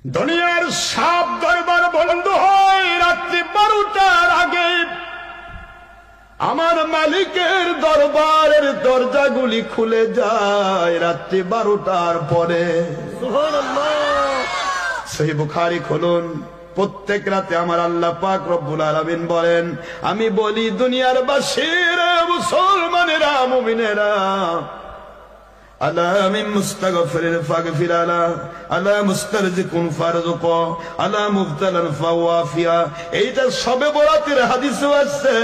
দুনিয়ার সব দরবার বন্ধ হয় রাত্রি 12টার আগে। আমার মালিকের দরবারের দরজাগুলি খুলে যায় রাত্রি 12টার পরে। সহিহ বুখারী খুলুন। প্রত্যেক রাতে আমার আল্লাহ পাক রব্বুল আলামিন বলেন, আমি বলি দুনিয়ার বাসীরা, মুসলমানেরা, মুমিনেরা, আলা মিন মুস্তাগফিরিন ফাগফির আলা, আলা মুস্তারজিকুন ফারজুক, আলা মুবতালান ফাওয়াফিয়া। এইটা সবে বরাতের হাদিসে আসছে,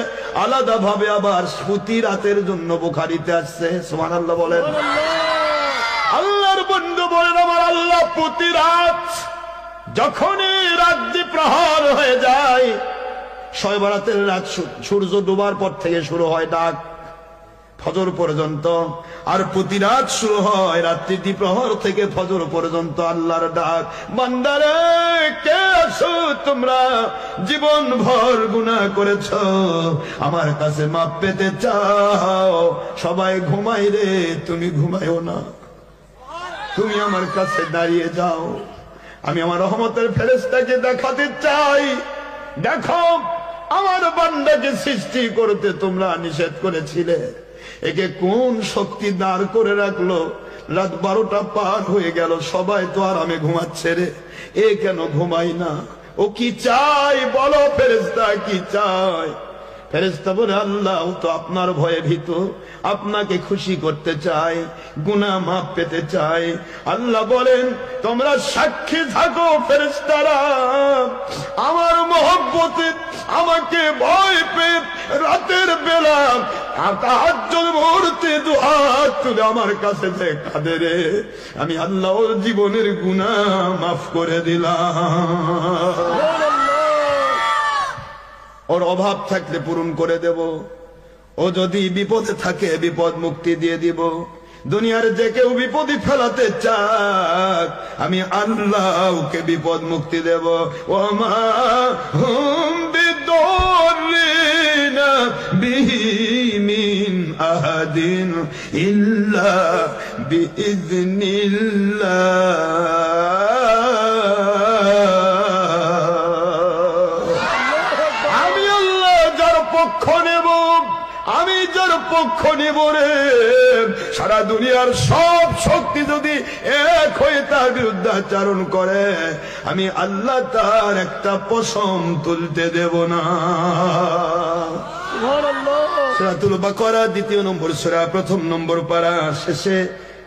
আলাদা ভাবে আবার প্রতি রাতের জন্য বুখারীতে আসছে। সুবহানাল্লাহ বলেন। আল্লাহর বন্ধু বলেন, আমার আল্লাহ প্রতি রাত যখনই রাত্রি প্রহর হয়ে যায়, শবে বরাতের রাত সূর্য ডোবার পর থেকে শুরু হয় ডাক ফজর পর্যন্ত, আর প্রতি রাত শুরু হয় রাত্রি দ্বিপ্রহর থেকে ফজর পর্যন্ত আল্লাহর ডাক, বান্দারে কে আছো তোমরা? জীবন ভর গুনাহ করেছো, আমার কাছে মাপ পেতে চাও। সবাই ঘুমাই রে, তুমি ঘুমাইও না, তুমি আমার কাছে দাঁড়িয়ে যাও। আমি আমার রহমতের ফেরেশতাকে দেখাতে চাই, দেখো আমার বান্দাকে সৃষ্টি করতে তোমরা নিষেধ করেছিলে, একে কোন শক্তি দাঁড় করে রাখলো? রাত 12টা পার হয়ে গেল, সবাই তো আরামে ঘুমাচ্ছে রে, এ কেন ঘুমাই না? ও কি চাই বলো ফেরেশতা, কি চাই? ফেরেশতা বলে, আল্লাহ তো আপনার ভয়ে ভীত, আপনাকে খুশি করতে চাই, গুনাহ মাফ পেতে চাই। আল্লাহ বলেন, তোমরা সাক্ষী থাকো ফেরেশতারা, আমার মহব্বতে আমাকে ভয় পেয়ে রাতের বেলা তাহাজ্জুদ মুহূর্তে দুহাত তুলে আমার কাছে যে কাঁদে রে, আমি আল্লাহ ওর জীবনের গুনাহ মাফ করে দিলাম। ওর অভাব থাকলে পূরণ করে দেব, ও যদি বিপদে থাকে বিপদ মুক্তি দিয়ে দিব। দুনিয়ার যে কেউ বিপদে ফেলাতে চাক, আমি আল্লাহ ওকে বিপদ মুক্তি দেব। ওমা হুম বিদরিনা বিহি মিন আহাদিন ইল্লা বিইذনিল্লাহ। আমি যার পক্ষ নেব রে, সারা দুনিয়ার সব শক্তি যদি এক হয়ে তার বিরুদ্ধে আচরণ করে, আমি আল্লাহ তার একটা পশম তুলতে দেব না। সূরাতুল বাকারা 2 নম্বর সূরা 1 নম্বর পারা শেষে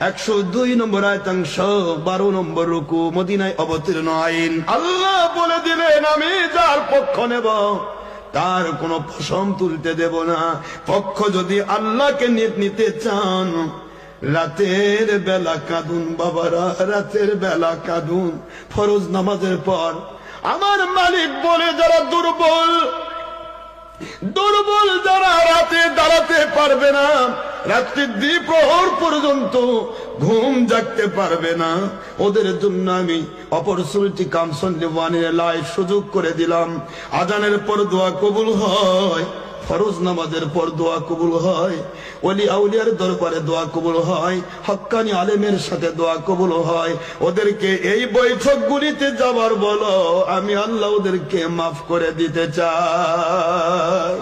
102 নম্বর আয়াতাংশ 12 নম্বর রুকু, মদিনায় অবতীর্ণ আইন। আল্লাহ বলে দিলেন, আমি যার পক্ষ নেব তার কোনো পশম তুলতে দেব না। পক্ষ যদি আল্লাহকে নিতে চান, রাতের বেলা কাঁদুন বাবারা, রাতের বেলা কাঁদুন ফরজ নামাজের পর। আমার মালিক বলে, যারা দুর্বল যারা রাতে দাঁড়াতে পারবে না, রাত্রি দ্বিপ্রহর পর্যন্ত ঘুম জাগতে পারবে না, ওদের জন্য আমি অপরচুনিটি কামসন ওয়ানের লাইভ সুযোগ করে দিলাম। আজানের পর দোয়া কবুল হয়, ফরজ নামাজের পর দোয়া কবুল হয়, ওলি আউলিয়ার দরবারে দোয়া কবুল হয়, হক্কানি আলেমের সাথে দোয়া কবুল হয়। ওদেরকে এই বৈঠকগুলিতে যাবার বলো, আমি আল্লাহ ওদেরকে মাফ করে দিতে চাই।